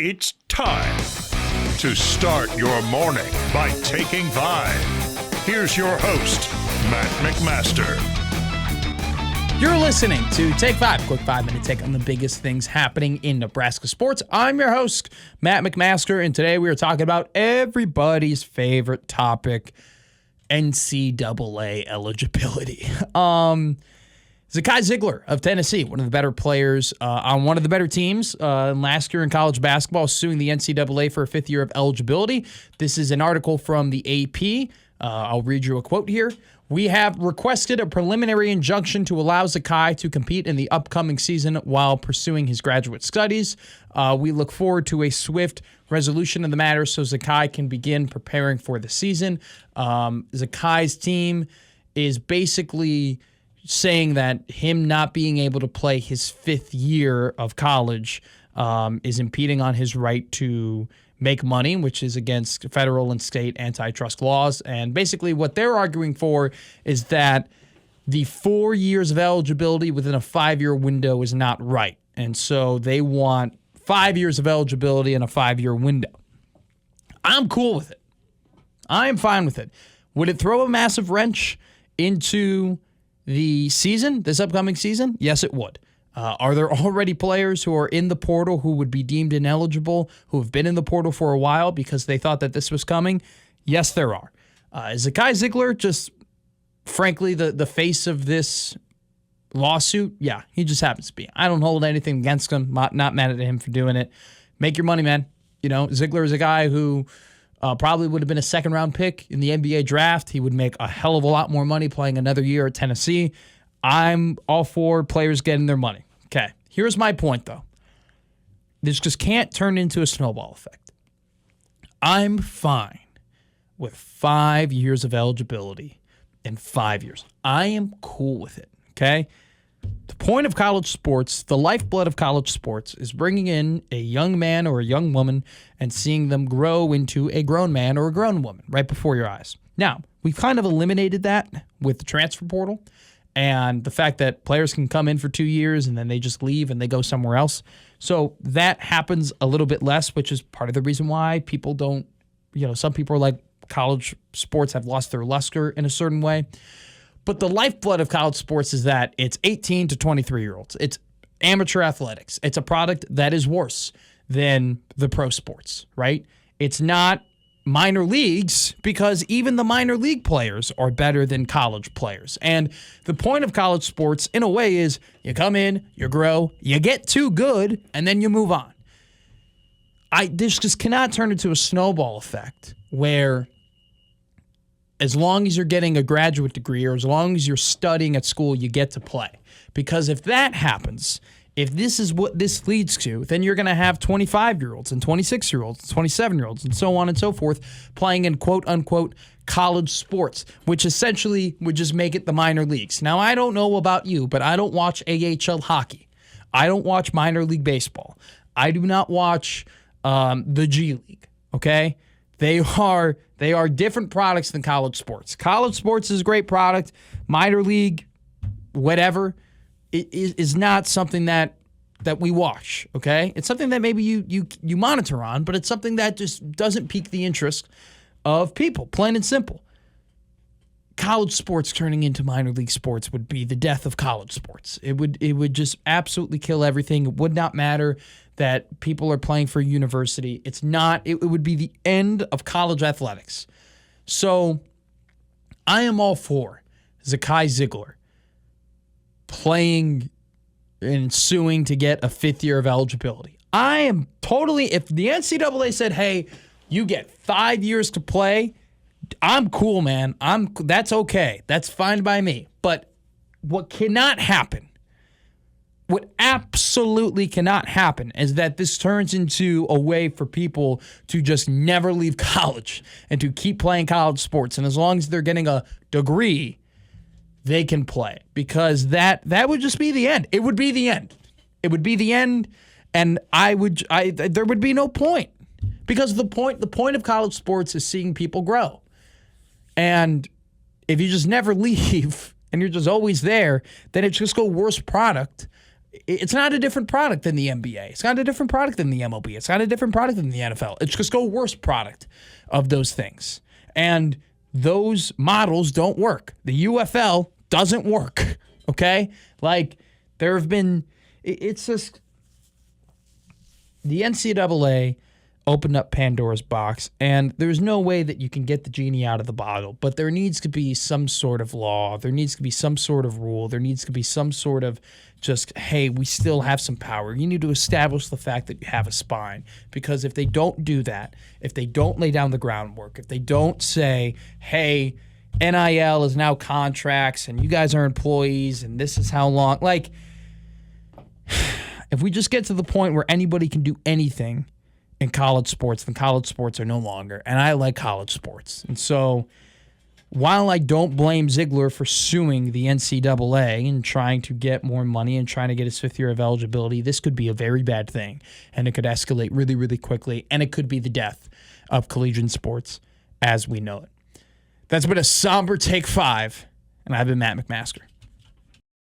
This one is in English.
It's time to start your morning by taking 5. Here's your host, Matt McMaster. You're listening to Take 5, quick 5-minute take on the biggest things happening in Nebraska sports. I'm your host, Matt McMaster, and today we are talking about everybody's favorite topic, NCAA eligibility. Zakai Ziegler of Tennessee, one of the better players on one of the better teams last year in college basketball, suing the NCAA for a fifth year of eligibility. This is an article from the AP. I'll read you a quote here. We have requested a preliminary injunction to allow Zakai to compete in the upcoming season while pursuing his graduate studies. We look forward to a swift resolution of the matter so Zakai can begin preparing for the season. Zakai's team is basically saying that him not being able to play his fifth year of college is impeding on his right to make money, which is against federal and state antitrust laws. And basically what they're arguing for is that the 4 years of eligibility within a 5-year window is not right. And so they want 5 years of eligibility in a 5-year window. I'm cool with it. I am fine with it. Would it throw a massive wrench into the season, this upcoming season? Yes, it would. Are there already players who are in the portal who would be deemed ineligible, who have been in the portal for a while because they thought that this was coming? Yes, there are. Is Zakai Ziegler just, frankly, the face of this lawsuit? Yeah, he just happens to be. I don't hold anything against him. Not mad at him for doing it. Make your money, man. You know, Ziegler is a guy who probably would have been a second-round pick in the NBA draft. He would make a hell of a lot more money playing another year at Tennessee. I'm all for players getting their money. Okay, here's my point, though. This just can't turn into a snowball effect. I'm fine with 5 years of eligibility in 5 years. I am cool with it, okay? The point of college sports, the lifeblood of college sports, is bringing in a young man or a young woman and seeing them grow into a grown man or a grown woman right before your eyes. Now, we've kind of eliminated that with the transfer portal and the fact that players can come in for 2 years and then they just leave and they go somewhere else. So that happens a little bit less, which is part of the reason why people don't, some people are like, college sports have lost their luster in a certain way. But the lifeblood of college sports is that it's 18 to 23-year-olds. It's amateur athletics. It's a product that is worse than the pro sports, right? It's not minor leagues because even the minor league players are better than college players. And the point of college sports, in a way, is you come in, you grow, you get too good, and then you move on. This just cannot turn into a snowball effect where as long as you're getting a graduate degree or as long as you're studying at school, you get to play. Because if that happens, if this is what this leads to, then you're going to have 25-year-olds and 26-year-olds and 27-year-olds and so on and so forth playing in quote-unquote college sports, which essentially would just make it the minor leagues. Now, I don't know about you, but I don't watch AHL hockey. I don't watch minor league baseball. I do not watch the G League, okay? They are different products than college sports. College sports is a great product. Minor league, whatever, is not something that we watch, okay? It's something that maybe you monitor on, but it's something that just doesn't pique the interest of people, plain and simple. College sports turning into minor league sports would be the death of college sports. It would just absolutely kill everything. It would not matter that people are playing for a university. It's not. It would be the end of college athletics. So I am all for Zakai Ziegler playing and suing to get a fifth year of eligibility. I am totally, if the NCAA said, hey, you get 5 years to play, I'm cool, man. That's okay. That's fine by me. But what cannot happen, what absolutely cannot happen, is that this turns into a way for people to just never leave college and to keep playing college sports. And as long as they're getting a degree, they can play. Because that would just be the end. It would be the end. It would be the end, and there would be no point. Because the point of college sports is seeing people grow. And if you just never leave and you're just always there, then it's just a worse product It's not a different product than the NBA. It's not a different product than the MLB. It's not a different product than the NFL. It's just a worse product of those things. And those models don't work. The UFL doesn't work, okay? Like, there have been, it's just, the NCAA opened up Pandora's box, and there's no way that you can get the genie out of the bottle, but there needs to be some sort of law. There needs to be some sort of rule. There needs to be some sort of just, hey, we still have some power. You need to establish the fact that you have a spine, because if they don't do that, if they don't lay down the groundwork, if they don't say, hey, NIL is now contracts and you guys are employees and this is how long, like, if we just get to the point where anybody can do anything in college sports, then college sports are no longer. And I like college sports. And so while I don't blame Ziegler for suing the NCAA and trying to get more money and trying to get his 5th year of eligibility, this could be a very bad thing. And it could escalate really, really quickly. And it could be the death of collegiate sports as we know it. That's been a somber Take 5. And I've been Matt McMaster.